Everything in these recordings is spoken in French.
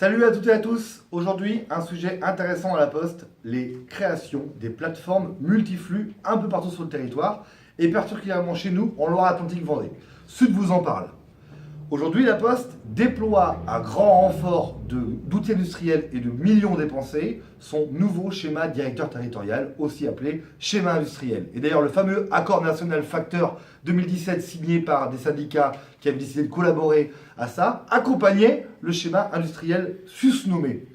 Salut à toutes et à tous. Aujourd'hui, un sujet intéressant à la Poste, les créations des plateformes multiflux un peu partout sur le territoire et particulièrement chez nous en Loire-Atlantique-Vendée. Sud vous en parle. Aujourd'hui, la Poste déploie à grand renfort d'outils industriels et de millions dépensés son nouveau schéma directeur territorial, aussi appelé schéma industriel. Et d'ailleurs, le fameux accord national facteur 2017 signé par des syndicats qui avaient décidé de collaborer à ça, accompagnait le schéma industriel susnommé.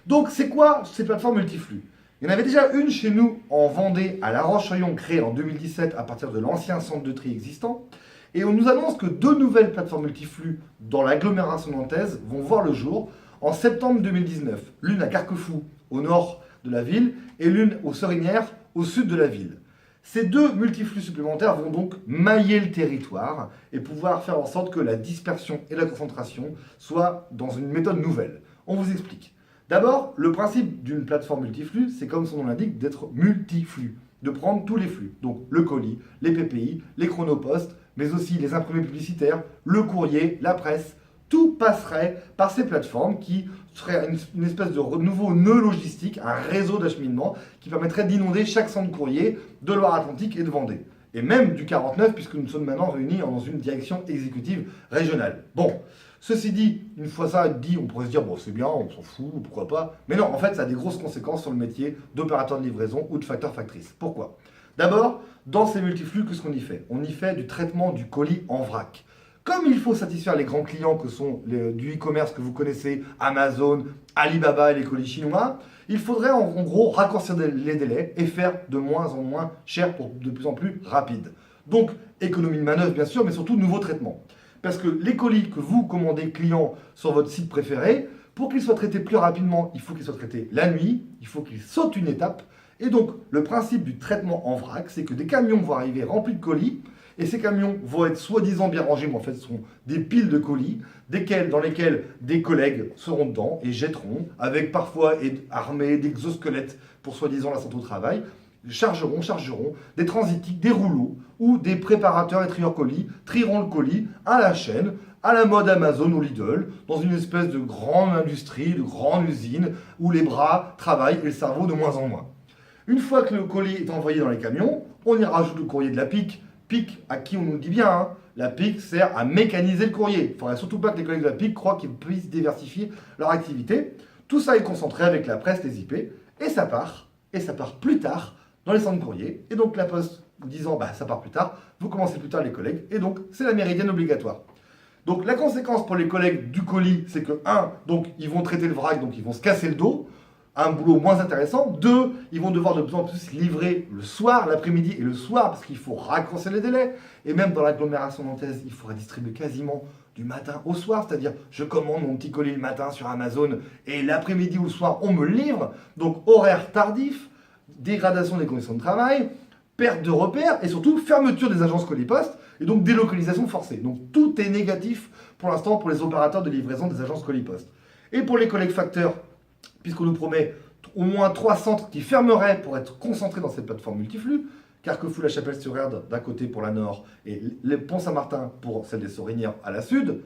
Donc, c'est quoi ces plateformes multiflux? Il y en avait déjà une chez nous en Vendée, à La Roche-sur-Yon, créée en 2017 à partir de l'ancien centre de tri existant. Et on nous annonce que deux nouvelles plateformes multiflux dans l'agglomération nantaise vont voir le jour en septembre 2019. L'une à Carquefou, au nord de la ville, et l'une aux Sorinières, au sud de la ville. Ces deux multiflux supplémentaires vont donc mailler le territoire et pouvoir faire en sorte que la dispersion et la concentration soient dans une méthode nouvelle. On vous explique. D'abord, le principe d'une plateforme multiflux, c'est comme son nom l'indique, d'être multiflux, de prendre tous les flux. Donc le colis, les PPI, les chronopostes, mais aussi les imprimés publicitaires, le courrier, la presse, tout passerait par ces plateformes qui seraient une espèce de nouveau nœud logistique, un réseau d'acheminement qui permettrait d'inonder chaque centre courrier de Loire-Atlantique et de Vendée. Et même du 49, puisque nous sommes maintenant réunis dans une direction exécutive régionale. Bon, ceci dit, une fois ça dit, on pourrait se dire, bon c'est bien, on s'en fout, pourquoi pas. Mais non, en fait, ça a des grosses conséquences sur le métier d'opérateur de livraison ou de facteur-factrice. Pourquoi ? D'abord, dans ces multiflux, qu'est-ce qu'on y fait? On y fait du traitement du colis en vrac. Comme il faut satisfaire les grands clients que sont du e-commerce que vous connaissez, Amazon, Alibaba et les colis chinois, il faudrait en gros raccourcir les délais et faire de moins en moins cher pour de plus en plus rapide. Donc, économie de manœuvre bien sûr, mais surtout nouveau traitement. Parce que les colis que vous commandez clients sur votre site préféré, pour qu'ils soient traités plus rapidement, il faut qu'ils soient traités la nuit, il faut qu'ils sautent une étape. Et donc, le principe du traitement en vrac, c'est que des camions vont arriver remplis de colis, et ces camions vont être soi-disant bien rangés, mais en fait, ce sont des piles de colis, dans lesquels des collègues seront dedans et jetteront, avec parfois armés d'exosquelettes pour soi-disant la santé au travail, chargeront des transitiques, des rouleaux, ou des préparateurs et trieurs colis trieront le colis à la chaîne, à la mode Amazon ou Lidl, dans une espèce de grande industrie, de grande usine, où les bras travaillent et le cerveau de moins en moins. Une fois que le colis est envoyé dans les camions, on y rajoute le courrier de la PIC. PIC, à qui on nous dit bien, hein, la PIC sert à mécaniser le courrier. Il ne faudrait surtout pas que les collègues de la PIC croient qu'ils puissent diversifier leur activité. Tout ça est concentré avec la presse, les IP, et ça part plus tard dans les centres courriers. Et donc la Poste disant, bah ça part plus tard, vous commencez plus tard les collègues, et donc c'est la méridienne obligatoire. Donc la conséquence pour les collègues du colis, c'est que, donc ils vont traiter le vrac, donc ils vont se casser le dos, un boulot moins intéressant. 2, ils vont devoir de plus en plus livrer le soir, l'après-midi et le soir, parce qu'il faut raccourcir les délais. Et même dans l'agglomération nantaise, il faudrait distribuer quasiment du matin au soir, c'est-à-dire je commande mon petit colis le matin sur Amazon et l'après-midi ou le soir, on me le livre. Donc horaire tardif, dégradation des conditions de travail, perte de repères et surtout fermeture des agences colis-poste et donc délocalisation forcée. Donc tout est négatif pour l'instant pour les opérateurs de livraison des agences colis-poste. Et pour les collègues facteurs, puisqu'on nous promet au moins 3 centres qui fermeraient pour être concentrés dans cette plateforme multiflux, Carquefou-la-Chapelle-sur-Erdre d'un côté pour la nord et le Pont-Saint-Martin pour celle des Sorinières à la sud.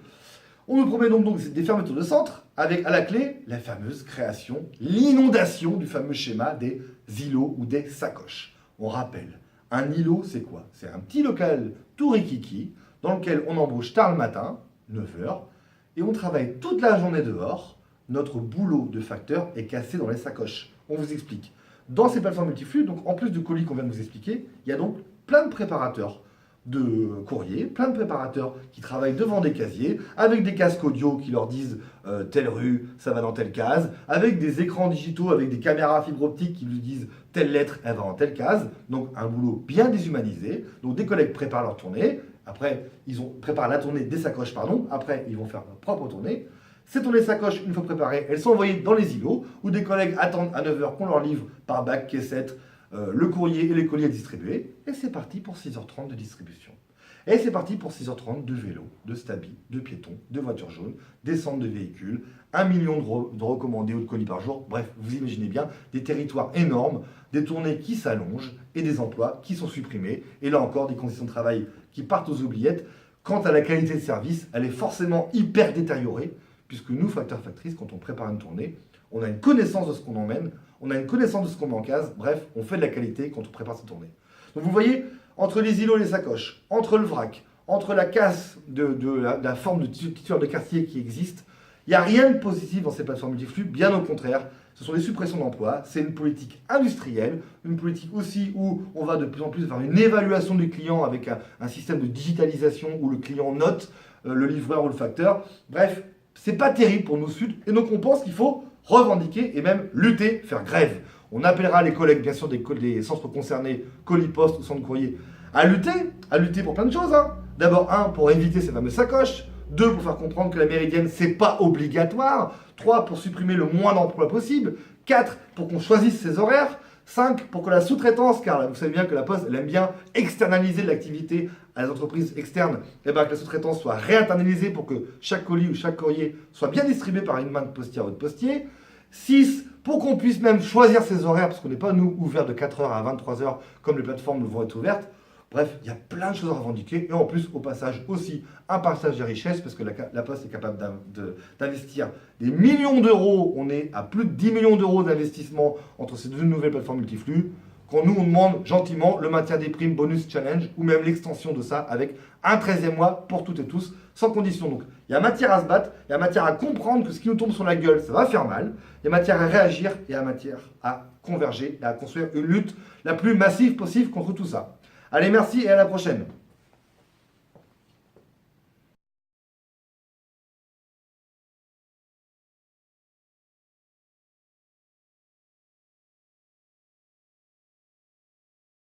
On nous promet donc des fermetures de centres avec à la clé la fameuse création, l'inondation du fameux schéma des îlots ou des sacoches. On rappelle, un îlot c'est quoi? C'est un petit local tout rikiki dans lequel on embauche tard le matin, 9h, et on travaille toute la journée dehors. Notre boulot de facteur est cassé dans les sacoches. On vous explique. Dans ces plateformes multiflux, donc en plus du colis qu'on vient de vous expliquer, il y a donc plein de préparateurs de courrier, plein de préparateurs qui travaillent devant des casiers, avec des casques audio qui leur disent telle rue, ça va dans telle case, avec des écrans digitaux, avec des caméras fibre optique qui lui disent telle lettre, elle va dans telle case. Donc un boulot bien déshumanisé. Donc des collègues préparent leur tournée. Après, préparent la tournée des sacoches, pardon. Après, ils vont faire leur propre tournée. Ces tournées sacoches, une fois préparées, elles sont envoyées dans les îlots où des collègues attendent à 9h qu'on leur livre par bac, caissette, le courrier et les colis à distribuer. Et c'est parti pour 6h30 de distribution. Et c'est parti pour 6h30 de vélos, de stabis, de piétons, de voitures jaunes, descente de véhicules, 1 million de recommandés ou de colis par jour. Bref, vous imaginez bien, des territoires énormes, des tournées qui s'allongent et des emplois qui sont supprimés. Et là encore, des conditions de travail qui partent aux oubliettes. Quant à la qualité de service, elle est forcément hyper détériorée, puisque nous, facteurs factrices, quand on prépare une tournée, on a une connaissance de ce qu'on emmène, on a une connaissance de ce qu'on met en case, bref, on fait de la qualité quand on prépare sa tournée. Donc vous voyez, entre les îlots et les sacoches, entre le vrac, entre la casse de la forme de titulaire de quartier qui existe, il n'y a rien de positif dans ces plateformes multiflux, bien au contraire. Ce sont des suppressions d'emplois, c'est une politique industrielle, une politique aussi où on va de plus en plus vers une évaluation du client avec un système de digitalisation où le client note le livreur ou le facteur. Bref, c'est pas terrible pour nos Sud, et donc on pense qu'il faut revendiquer et même lutter, faire grève. On appellera les collègues, bien sûr, des centres concernés, colis poste ou centre courrier, à lutter pour plein de choses. Hein. D'abord, pour éviter ces fameuses sacoches. 2, pour faire comprendre que la méridienne, c'est pas obligatoire. 3, pour supprimer le moins d'emplois possible. 4, pour qu'on choisisse ses horaires. 5, pour que la sous-traitance, car vous savez bien que la Poste, elle aime bien externaliser l'activité à les entreprises externes, et bien que la sous-traitance soit réinternalisée pour que chaque colis ou chaque courrier soit bien distribué par une main de postière ou de postier. 6, pour qu'on puisse même choisir ses horaires, parce qu'on n'est pas, nous, ouverts de 4h à 23h, comme les plateformes vont être ouvertes. Bref, il y a plein de choses à revendiquer, et en plus, au passage aussi, un partage des richesses, parce que la Poste est capable d'investir des millions d'euros. On est à plus de 10 millions d'euros d'investissement entre ces deux nouvelles plateformes multiflux. Quand nous, on demande gentiment le maintien des primes bonus challenge, ou même l'extension de ça avec un 13e mois pour toutes et tous, sans condition. Donc, il y a matière à se battre, il y a matière à comprendre que ce qui nous tombe sur la gueule, ça va faire mal, il y a matière à réagir, et il y a matière à converger et à construire une lutte la plus massive possible contre tout ça. Allez, merci et à la prochaine.